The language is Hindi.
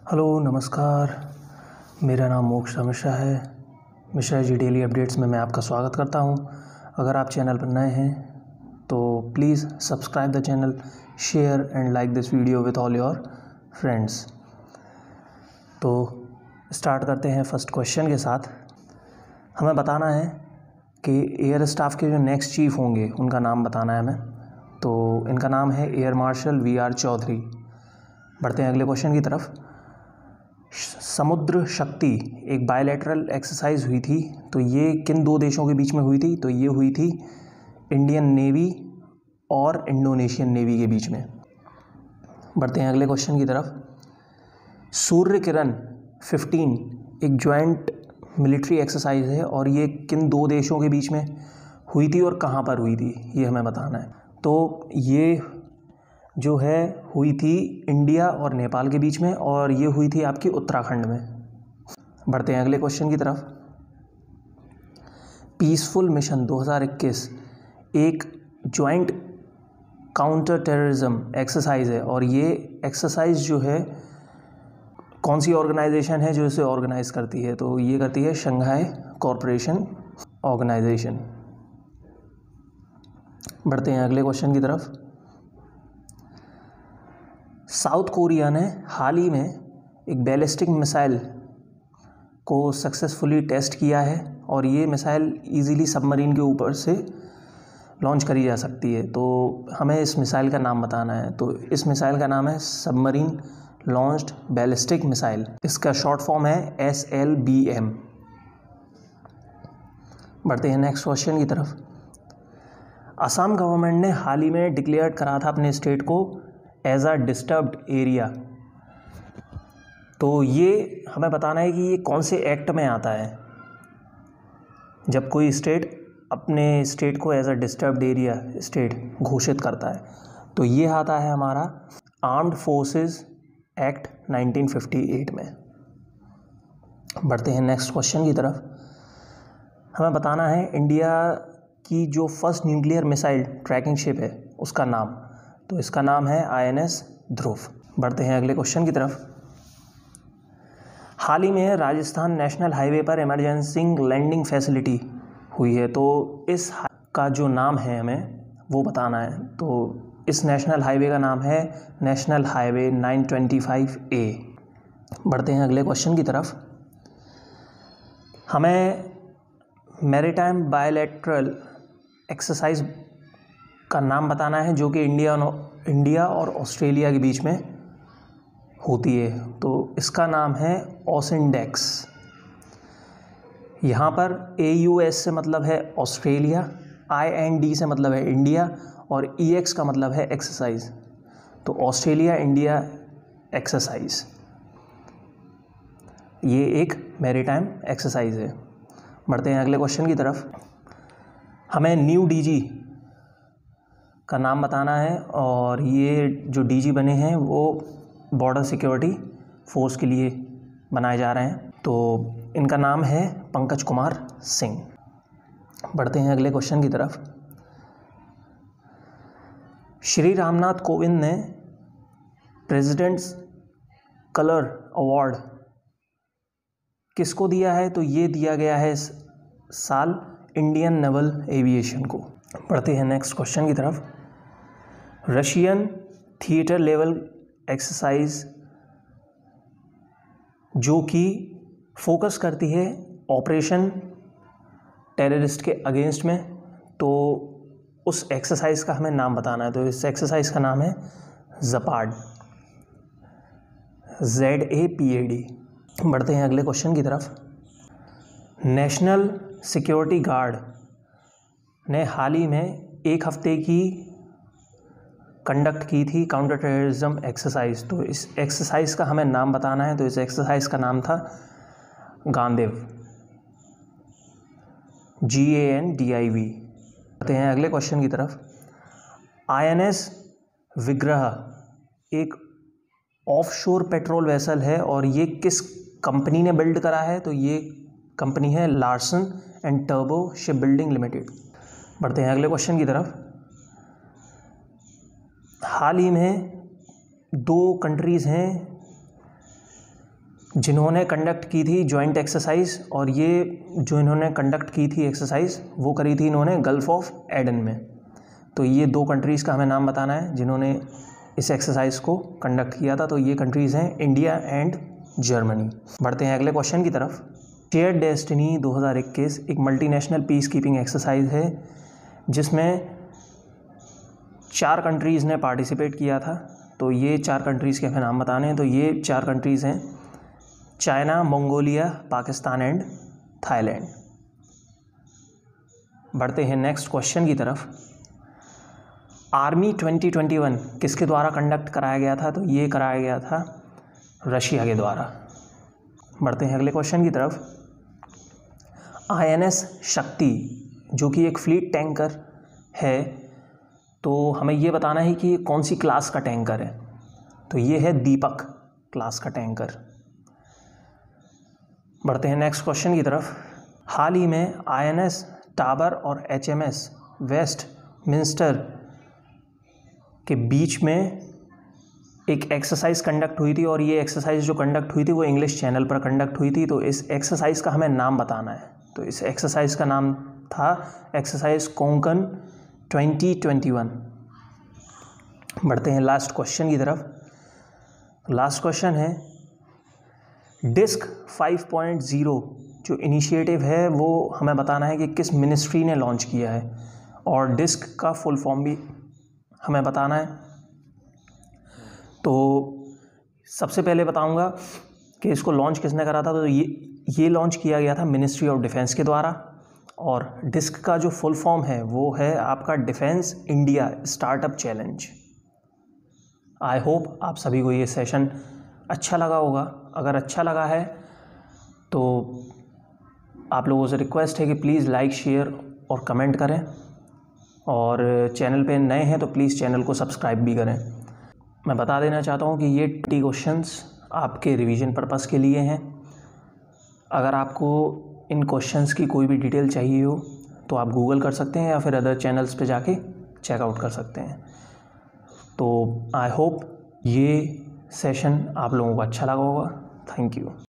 हेलो नमस्कार। मेरा नाम मोक्ष मिश्रा है। मिश्रा जी डेली अपडेट्स में मैं आपका स्वागत करता हूं। अगर आप चैनल पर नए हैं तो please subscribe the channel, share and like this video with all your friends. तो स्टार्ट करते हैं फर्स्ट क्वेश्चन के साथ। हमें बताना है कि एयर स्टाफ के जो नेक्स्ट चीफ होंगे उनका नाम बताना है हमें। तो इनका नाम है एयर मार्शल वी.आर. चौधरी। बढ़ते हैं अगले क्वेश्चन की तरफ। समुद्र शक्ति एक बायलैटरल एक्सरसाइज हुई थी, तो ये किन दो देशों के बीच में हुई थी? तो ये हुई थी इंडियन नेवी और इंडोनेशियन नेवी के बीच में। बढ़ते हैं अगले क्वेश्चन की तरफ। सूर्य किरण 15 एक ज्वाइंट मिलिट्री एक्सरसाइज है और ये किन दो देशों के बीच में हुई थी और कहाँ पर हुई थी, ये हमें बताना है। तो ये जो है हुई थी इंडिया और नेपाल के बीच में, और ये हुई थी आपकी उत्तराखंड में। बढ़ते हैं अगले क्वेश्चन की तरफ। पीसफुल मिशन 2021 एक ज्वाइंट काउंटर टेररिज्म एक्सरसाइज है, और ये एक्सरसाइज जो है कौन सी ऑर्गेनाइजेशन है जो इसे ऑर्गेनाइज करती है? तो ये करती है शंघाई कोऑपरेशन ऑर्गेनाइजेशन। बढ़ते हैं अगले क्वेश्चन की तरफ। साउथ कोरिया ने हाल ही में एक बैलिस्टिक मिसाइल को सक्सेसफुली टेस्ट किया है, और ये मिसाइल इजीली सबमरीन के ऊपर से लॉन्च करी जा सकती है। तो हमें इस मिसाइल का नाम बताना है। तो इस मिसाइल का नाम है सबमरीन लॉन्च्ड बैलिस्टिक मिसाइल। इसका शॉर्ट फॉर्म है SLBM। बढ़ते हैं नेक्स्ट क्वेश्चन की तरफ। असम गवर्नमेंट ने हाल ही में डिक्लेयर करा था अपने स्टेट को एज अ डिस्टर्ब्ड एरिया। तो ये हमें बताना है कि ये कौन से एक्ट में आता है जब कोई स्टेट अपने स्टेट को as a disturbed area state घोषित करता है। तो ये आता है हमारा आर्म्ड फोर्सेस एक्ट 1958 में। बढ़ते हैं नेक्स्ट क्वेश्चन की तरफ। हमें बताना है इंडिया की जो first nuclear missile tracking ship है उसका नाम। तो इसका नाम है INS ध्रुव। बढ़ते हैं अगले क्वेश्चन की तरफ। हाल ही में राजस्थान नेशनल हाईवे पर इमरजेंसी लैंडिंग फैसिलिटी हुई है, तो इस का जो नाम है हमें वो बताना है। तो इस नेशनल हाईवे का नाम है नेशनल हाईवे 925A। बढ़ते हैं अगले क्वेश्चन की तरफ। हमें मैरीटाइम बायलैटरल एक्सरसाइज का नाम बताना है जो कि इंडिया और ऑस्ट्रेलिया के बीच में होती है। तो इसका नाम है ऑसिनडेक्स। यहाँ पर AUS से मतलब है ऑस्ट्रेलिया, IND से मतलब है इंडिया, और EX का मतलब है एक्सरसाइज। तो ऑस्ट्रेलिया इंडिया एक्सरसाइज ये एक मैरीटाइम एक्सरसाइज है। बढ़ते हैं अगले क्वेश्चन की तरफ। हमें न्यू DG का नाम बताना है, और ये जो DG बने हैं वो बॉर्डर सिक्योरिटी फोर्स के लिए बनाए जा रहे हैं। तो इनका नाम है पंकज कुमार सिंह। बढ़ते हैं अगले क्वेश्चन की तरफ। श्री रामनाथ कोविंद ने प्रेसिडेंट्स कलर अवार्ड किसको दिया है? तो ये दिया गया है इस साल इंडियन नेवल एविएशन को। बढ़ते हैं नेक्स्ट क्वेश्चन की तरफ। रशियन थिएटर लेवल एक्सरसाइज जो कि फोकस करती है ऑपरेशन टेररिस्ट के अगेंस्ट में, तो उस एक्सरसाइज का हमें नाम बताना है। तो इस एक्सरसाइज का नाम है ज़पाड, ZAPAD। बढ़ते हैं अगले क्वेश्चन की तरफ। नेशनल सिक्योरिटी गार्ड ने हाल ही में एक हफ्ते की कंडक्ट की थी काउंटर टेररिज्म एक्सरसाइज। तो इस एक्सरसाइज का हमें नाम बताना है। तो इस एक्सरसाइज का नाम था गांधीव, GANDIV। आते हैं अगले क्वेश्चन की तरफ। INS विग्रह एक ऑफशोर पेट्रोल वेसल है, और ये किस कंपनी ने बिल्ड करा है? तो ये कंपनी है Larsen and turbo ship building limited. बढ़ते हैं अगले क्वेश्चन की तरफ। हाल ही में दो कंट्रीज़ हैं जिन्होंने कंडक्ट की थी जॉइंट एक्सरसाइज, और ये जो इन्होंने कंडक्ट की थी एक्सरसाइज वो करी थी इन्होंने गल्फ़ ऑफ एडन में। तो ये 2 कंट्रीज़ का हमें नाम बताना है जिन्होंने इस एक्सरसाइज को कंडक्ट किया था। तो ये कंट्रीज़ हैं इंडिया एंड जर्मनी। बढ़ते हैं अगले क्वेश्चन की तरफ। शेयर्ड डेस्टिनी 2021 एक मल्टीनेशनल पीस कीपिंग एक्सरसाइज है जिसमें 4 कंट्रीज़ ने पार्टिसिपेट किया था। तो ये 4 कंट्रीज़ के हमें नाम बताने हैं। तो ये 4 कंट्रीज़ हैं China, Mongolia, Pakistan and Thailand. बढ़ते हैं नेक्स्ट क्वेश्चन की तरफ। आर्मी 2021 किसके द्वारा कंडक्ट कराया गया था? तो ये कराया गया था रशिया के द्वारा। बढ़ते हैं अगले क्वेश्चन की तरफ। INS शक्ति जो कि एक फ्लीट टैंकर है, तो हमें ये बताना है कि ये कौन सी क्लास का टैंकर है। तो ये है दीपक क्लास का टैंकर। बढ़ते हैं नेक्स्ट क्वेश्चन की तरफ। हाल ही में INS टाबर और HMS वेस्टमिंस्टर के बीच में एक एक्सरसाइज कंडक्ट हुई थी, और ये एक्सरसाइज जो कंडक्ट हुई थी वो इंग्लिश चैनल पर कंडक्ट हुई थी। तो इस एक्सरसाइज का हमें नाम बताना है। तो इस एक्सरसाइज का नाम था एक्सरसाइज कोंकण 2021। बढ़ते हैं लास्ट क्वेश्चन की तरफ। लास्ट क्वेश्चन है डिस्क 5.0 जो इनिशिएटिव है वो हमें बताना है कि किस मिनिस्ट्री ने लॉन्च किया है, और डिस्क का फुल फॉर्म भी हमें बताना है। तो सबसे पहले बताऊंगा कि इसको लॉन्च किसने करा था। तो ये लॉन्च किया गया था मिनिस्ट्री ऑफ डिफेंस के द्वारा, और डिस्क का जो फुल फॉर्म है वो है आपका defence India startup challenge. I hope आप सभी को ये सेशन अच्छा लगा होगा। अगर अच्छा लगा है तो आप लोगों से रिक्वेस्ट है कि प्लीज़ लाइक, शेयर और कमेंट करें, और चैनल पे नए हैं तो प्लीज़ चैनल को सब्सक्राइब भी करें। मैं बता देना चाहता हूँ कि ये 20 क्वेश्चंस आपके रिवीजन पर्पस के लिए हैं। अगर आपको इन क्वेश्चंस की कोई भी डिटेल चाहिए हो तो आप गूगल कर सकते हैं या फिर अदर चैनल्स पे जाके चेकआउट कर सकते हैं। तो आई होप ये सेशन आप लोगों को अच्छा लगा होगा। Thank you.